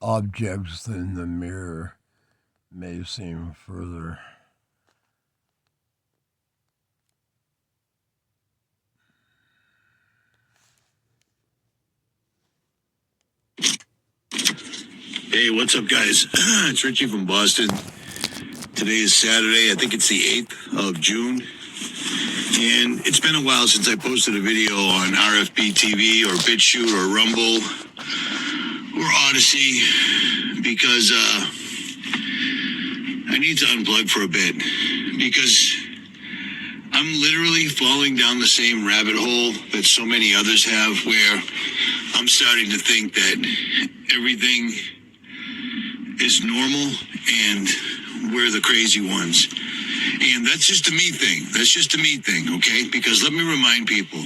objects in the mirror may seem further. Hey, what's up, guys? It's Richie from Boston. Today is Saturday. I think it's the 8th of June. And it's been a while since I posted a video on RFB TV or BitChute or Rumble or Odyssey because I need to unplug for a bit because I'm literally falling down the same rabbit hole that so many others have, where I'm starting to think that everything is normal and we're the crazy ones. And that's just a me thing. That's just a me thing, okay? Because let me remind people,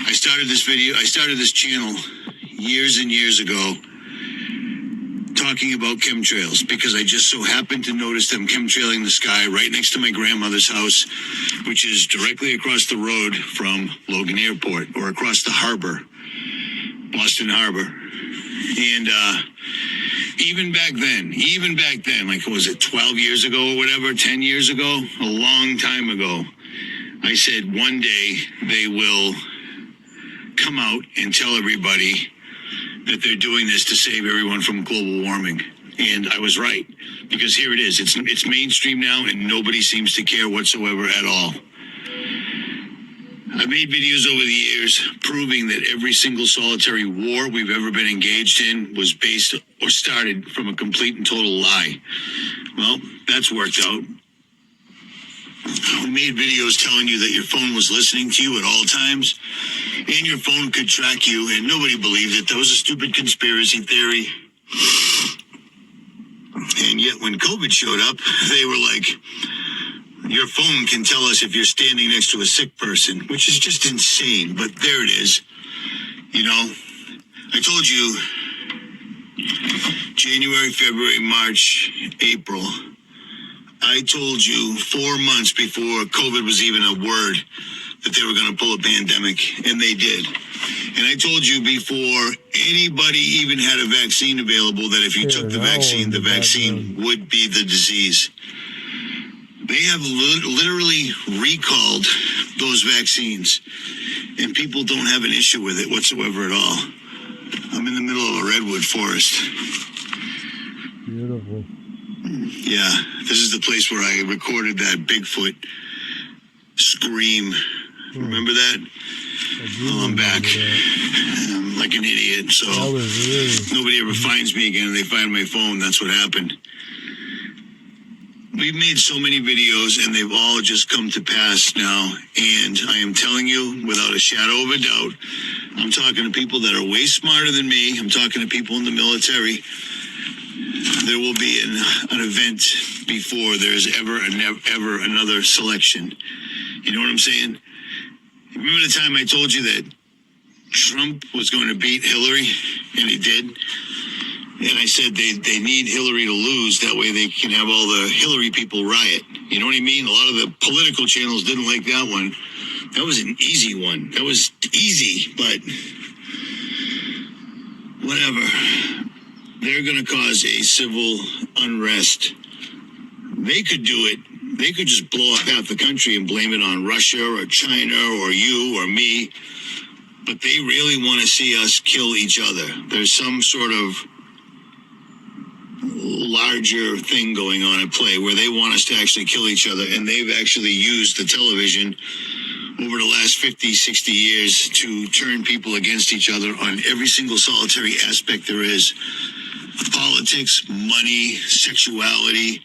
I started this channel years and years ago talking about chemtrails because I just so happened to notice them chemtrailing the sky right next to my grandmother's house, which is directly across the road from Logan Airport, or across the harbor, Boston Harbor. And even back then, like, was it 12 years ago or whatever, 10 years ago, a long time ago, I said one day they will come out and tell everybody that they're doing this to save everyone from global warming. And I was right, because here it is. It's mainstream now, and nobody seems to care whatsoever at all. I've made videos over the years proving that every single solitary war we've ever been engaged in was based or started from a complete and total lie. Well, that's worked out. We made videos telling you that your phone was listening to you at all times, and your phone could track you, and nobody believed it. That was a stupid conspiracy theory. And yet when COVID showed up, they were like, your phone can tell us if you're standing next to a sick person, which is just insane, but there it is. You know, I told you January, February, March, April. I told you 4 months before COVID was even a word that they were going to pull a pandemic, and they did. And I told you before anybody even had a vaccine available that if you took the vaccine would be the disease. They have literally recalled those vaccines, and people don't have an issue with it whatsoever at all. I'm in the middle of a redwood forest. Beautiful. Yeah, this is the place where I recorded that Bigfoot scream. Remember that? Well, I'm back. I'm like an idiot, so nobody ever finds me again and they find my phone. That's what happened. We've made so many videos, and they've all just come to pass now. And I am telling you, without a shadow of a doubt, I'm talking to people that are way smarter than me. I'm talking to people in the military. There will be an event before there's ever another selection. You know what I'm saying? Remember the time I told you that Trump was going to beat Hillary, and he did? And I said they need Hillary to lose. That way they can have all the Hillary people riot. You know what I mean? A lot of the political channels didn't like that one. That was an easy one. That was easy, but whatever. They're going to cause a civil unrest. They could do it. They could just blow up half the country and blame it on Russia or China or you or me. But they really want to see us kill each other. There's some sort of larger thing going on at play where they want us to actually kill each other, and they've actually used the television over the last 50, 60 years to turn people against each other on every single solitary aspect there is. Politics, money, sexuality,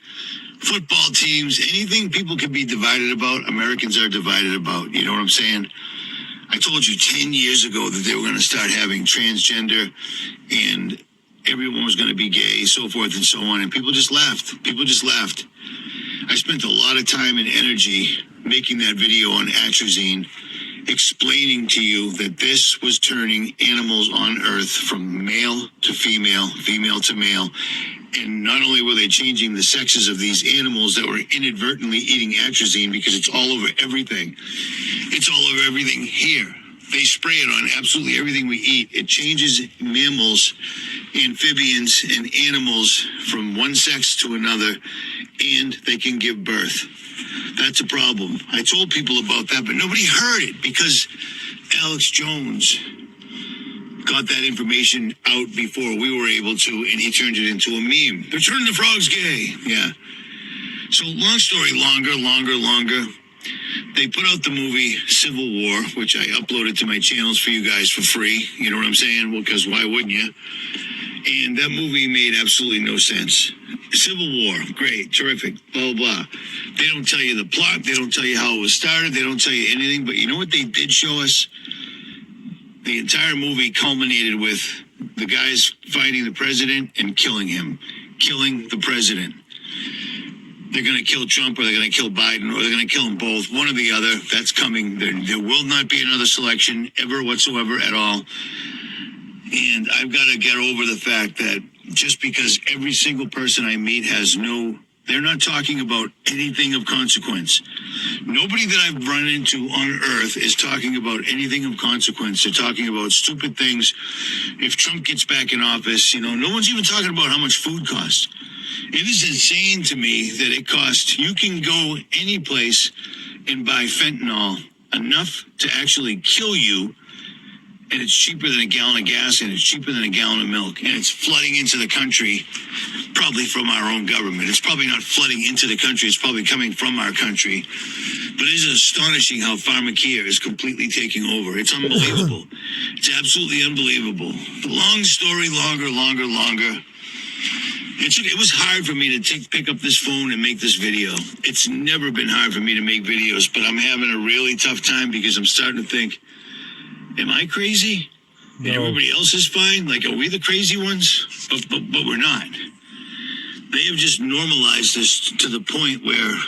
football teams, anything people can be divided about, Americans are divided about. You know what I'm saying? I told you 10 years ago that they were going to start having transgender and everyone was going to be gay, so forth and so on, and people just laughed. People just laughed. I spent a lot of time and energy making that video on atrazine, explaining to you that this was turning animals on Earth from male to female, female to male, and not only were they changing the sexes of these animals that were inadvertently eating atrazine, because it's all over everything. It's all over everything here. They spray it on absolutely everything we eat. It changes mammals, amphibians, and animals from one sex to another, and they can give birth. That's a problem. I told people about that, but nobody heard it because Alex Jones got that information out before we were able to, and he turned it into a meme. They're turning the frogs gay. Yeah. So long story longer. They put out the movie Civil War, which I uploaded to my channels for you guys for free. You know what I'm saying? Well, because why wouldn't you? And that movie made absolutely no sense. Civil War, great, terrific, blah, blah, blah. They don't tell you the plot. They don't tell you how it was started. They don't tell you anything. But you know what they did show us? The entire movie culminated with the guys finding the president and killing him. Killing the president. They're going to kill Trump, or they're going to kill Biden, or they're going to kill them both. One or the other. That's coming. There will not be another selection ever whatsoever at all. And I've got to get over the fact that just because every single person I meet they're not talking about anything of consequence. Nobody that I've run into on earth is talking about anything of consequence. They're talking about stupid things. If Trump gets back in office, no one's even talking about how much food costs. It is insane to me that it costs, you can go any place and buy fentanyl enough to actually kill you, and it's cheaper than a gallon of gas, and it's cheaper than a gallon of milk, and it's flooding into the country, probably from our own government. It's probably not flooding into the country, it's probably coming from our country. But it is astonishing how pharmacare is completely taking over. It's unbelievable. It's absolutely unbelievable. Long story, longer. It was hard for me to pick up this phone and make this video. It's never been hard for me to make videos, but I'm having a really tough time because I'm starting to think, am I crazy? And everybody else is fine? Like, are we the crazy ones? But we're not. They have just normalized this to the point where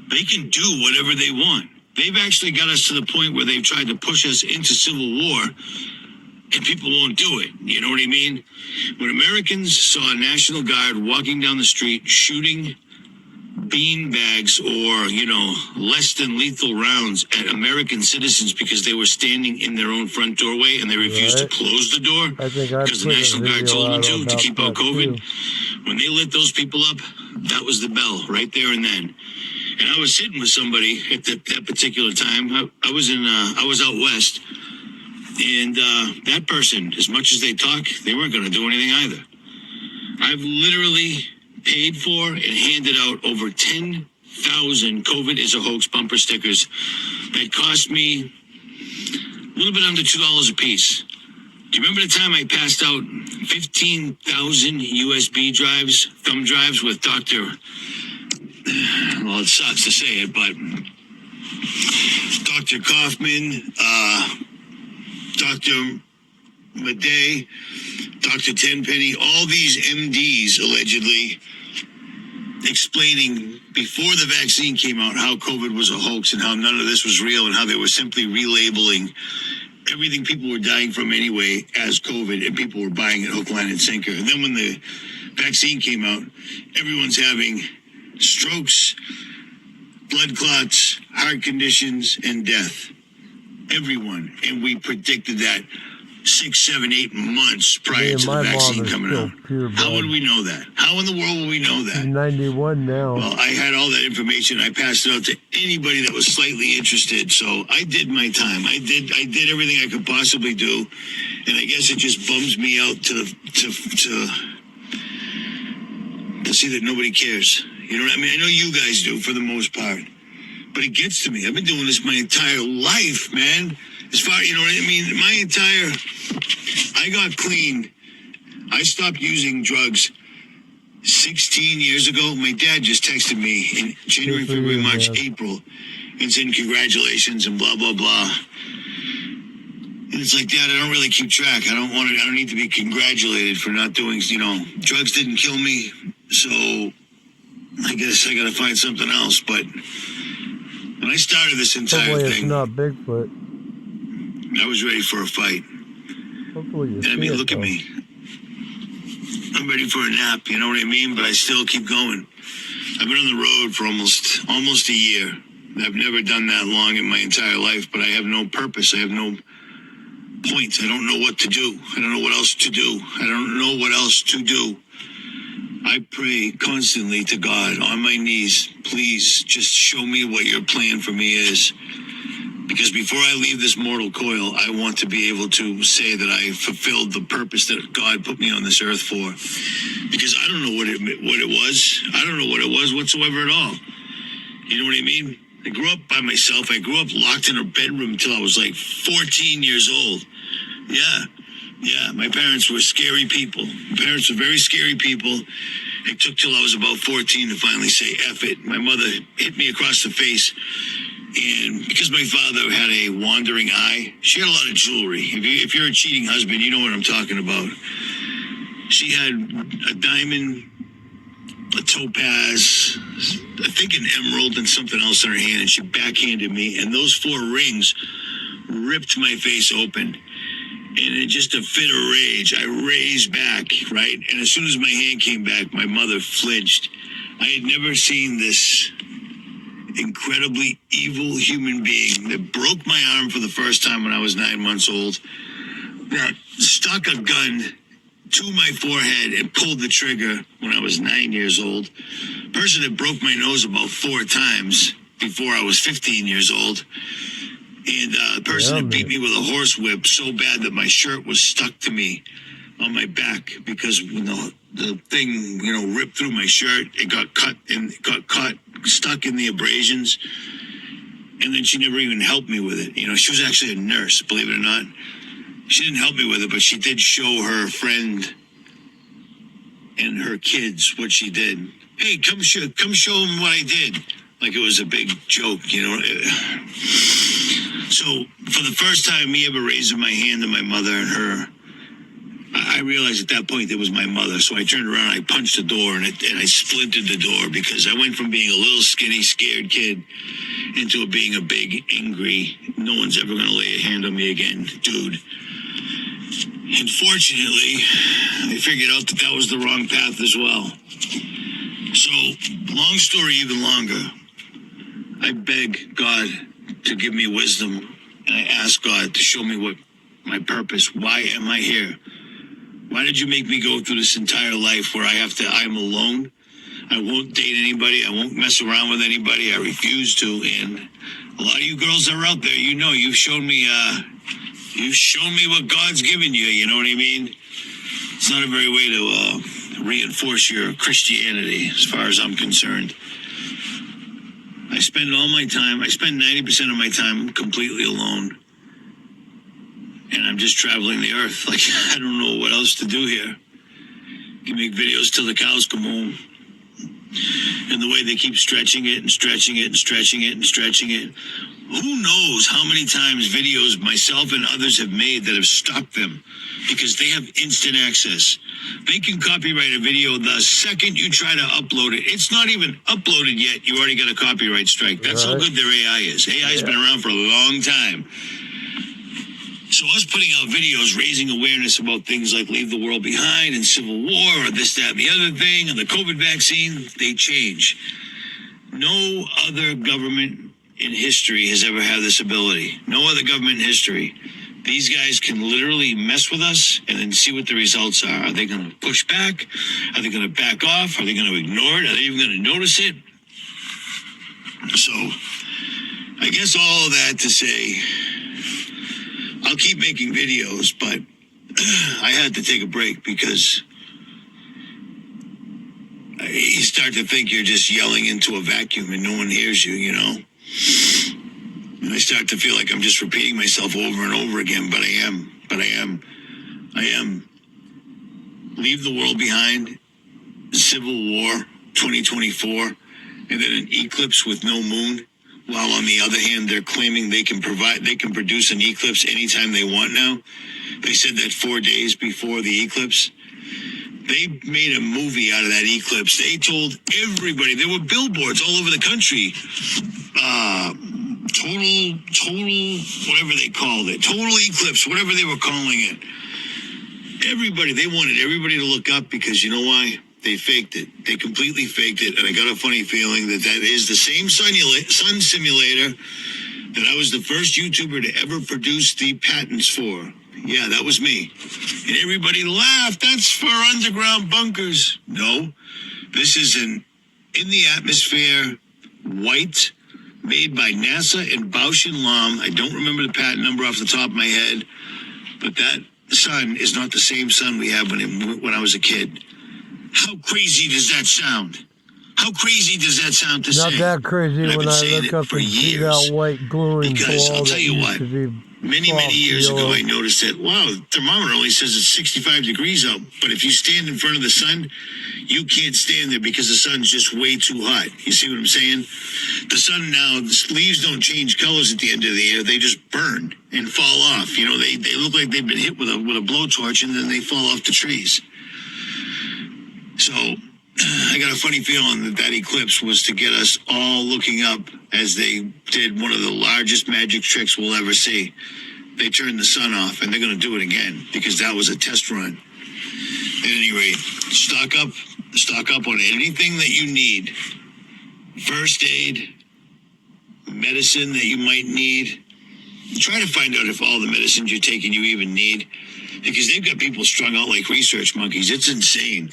they can do whatever they want. They've actually got us to the point where they've tried to push us into civil war, and people won't do it. You know what I mean? When Americans saw a National Guard walking down the street shooting bean bags or, less than lethal rounds at American citizens because they were standing in their own front doorway and they refused to close the door because the National Guard told them to keep out COVID. When they lit those people up, that was the bell right there and then. And I was sitting with somebody at that particular time. I was out west. And that person, as much as they talk, they weren't going to do anything either. I've literally paid for and handed out over 10,000 COVID is a hoax bumper stickers that cost me a little bit under $2 a piece. Do you remember the time I passed out 15,000 USB drives, thumb drives with Dr. Well, it sucks to say it, but Dr. Kaufman, Dr. Madej, Dr. Tenpenny, all these MDs allegedly explaining before the vaccine came out how COVID was a hoax and how none of this was real and how they were simply relabeling everything people were dying from anyway as COVID, and people were buying it hook, line, and sinker. And then when the vaccine came out, everyone's having strokes, blood clots, heart conditions, and death. Everyone. And we predicted that 6, 7, 8 months prior to the vaccine coming out. How would we know that? How in the world would we know that? 91 now. Well, I had all that information. I passed it out to anybody that was slightly interested. So I did my time. I did everything I could possibly do. And I guess it just bums me out to see that nobody cares. You know what I mean? I know you guys do for the most part. But it gets to me. I've been doing this my entire life, man. As far, you know what I mean? I got clean. I stopped using drugs 16 years ago. My dad just texted me in January, February, March, April, and said congratulations and blah, blah, blah. And it's like, Dad, I don't really keep track. I don't need to be congratulated for not doing, drugs didn't kill me. So I guess I got to find something else. But when I started this entire Hopefully thing, it's not Bigfoot. I was ready for a fight. Hopefully you And I mean, look at me. I'm ready for a nap, you know what I mean? But I still keep going. I've been on the road for almost a year. I've never done that long in my entire life, but I have no purpose. I have no point. I don't know what to do. I don't know what else to do. I don't know what else to do. I pray constantly to God on my knees, please just show me what your plan for me is. Because before I leave this mortal coil, I want to be able to say that I fulfilled the purpose that God put me on this earth for. Because I don't know what it was. I don't know what it was whatsoever at all. You know what I mean? I grew up by myself. I grew up locked in a bedroom until I was like 14 years old. Yeah, my parents were scary people. My parents were very scary people. It took till I was about 14 to finally say, F it. My mother hit me across the face. And because my father had a wandering eye, she had a lot of jewelry. If you're a cheating husband, you know what I'm talking about. She had a diamond, a topaz, I think an emerald, and something else in her hand. And she backhanded me. And those 4 rings ripped my face open. And in just a fit of rage, I raised back, right? And as soon as my hand came back, my mother flinched. I had never seen this incredibly evil human being that broke my arm for the first time when I was 9 months old, that stuck a gun to my forehead and pulled the trigger when I was 9 years old. Person that broke my nose about 4 times before I was 15 years old. And the person that beat me with a horse whip so bad that my shirt was stuck to me on my back because when the thing, ripped through my shirt, it got cut and got caught, stuck in the abrasions. And then she never even helped me with it. She was actually a nurse, believe it or not. She didn't help me with it, but she did show her friend and her kids what she did. Hey, come show them what I did. Like it was a big joke, So for the first time, me ever raising my hand to my mother and her, I realized at that point it was my mother. So I turned around, I punched the door, and I splintered the door because I went from being a little skinny, scared kid into being a big, angry, no one's ever going to lay a hand on me again, dude. And fortunately, I figured out that was the wrong path as well. So, long story even longer, I beg God to give me wisdom, and I ask God to show me what my purpose, why am I here? Why did you make me go through this entire life where I'm alone? I won't date anybody. I won't mess around with anybody. I refuse to. And a lot of you girls that are out there, you've shown me what God's given you. You know what I mean? It's not a very way to reinforce your Christianity as far as I'm concerned. I spend 90% of my time completely alone. And I'm just traveling the earth. Like, I don't know what else to do here. You make videos till the cows come home. And the way they keep stretching it and stretching it and stretching it and stretching it. Who knows how many times videos myself and others have made that have stopped them because they have instant access. They can copyright a video the second you try to upload it. It's not even uploaded yet. You already got a copyright strike. That's how good their AI is. AI has been around for a long time. So us putting out videos raising awareness about things like Leave the World Behind and Civil War or this, that, and the other thing and the COVID vaccine, they change. No other government in history has ever had this ability. No other government in history. These guys can literally mess with us and then see what the results are. Are they going to push back? Are they going to back off? Are they going to ignore it? Are they even going to notice it? So, I guess all of that to say, I'll keep making videos, but I had to take a break because you start to think you're just yelling into a vacuum and no one hears you, And I start to feel like I'm just repeating myself over and over again, but I am. Leave the World Behind, Civil War 2024, and then an eclipse with no moon. While on the other hand, they're claiming they can produce an eclipse anytime they want now. They said that 4 days before the eclipse. They made a movie out of that eclipse. They told everybody, there were billboards all over the country. Total, whatever they called it. Total eclipse, whatever they were calling it. They wanted everybody to look up because you know why? They faked it. They completely faked it. And I got a funny feeling that that is the same sun simulator that I was the first YouTuber to ever produce the patents for. Yeah, that was me. And everybody laughed. That's for underground bunkers. No, this is an in the atmosphere white made by NASA and Bausch and Lomb. I don't remember the patent number off the top of my head, but that sun is not the same sun we had when I was a kid. How crazy does that sound? How crazy does that sound to Not say? that crazy And I've when been I saying look it up for and see years. that white glowing Because ball I'll tell that you used what, to be many soft years ago, yellow. I noticed that, wow, the thermometer only says it's 65 degrees out. But if you stand in front of the sun, you can't stand there because the sun's just way too hot. You see what I'm saying? The sun now, the leaves don't change colors at the end of the year. They just burn and fall off. You know, they look like they've been hit with a blowtorch and then they fall off the trees. So I got a funny feeling that that eclipse was to get us all looking up as they did one of the largest magic tricks we'll ever see. They turned the sun off, and they're going to do it again because that was a test run. At any rate, stock up on anything that you need. First aid, medicine that you might need. Try to find out if all the medicines you're taking you even need, because they've got people strung out like research monkeys. It's insane.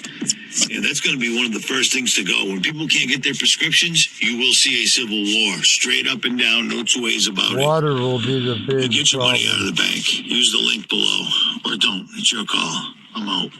And that's going to be one of the first things to go. When people can't get their prescriptions, you will see a civil war. Straight up and down, no two ways about it. Water will be the big Get your money out problem. of the bank. Use the link below. Or don't. It's your call. I'm out.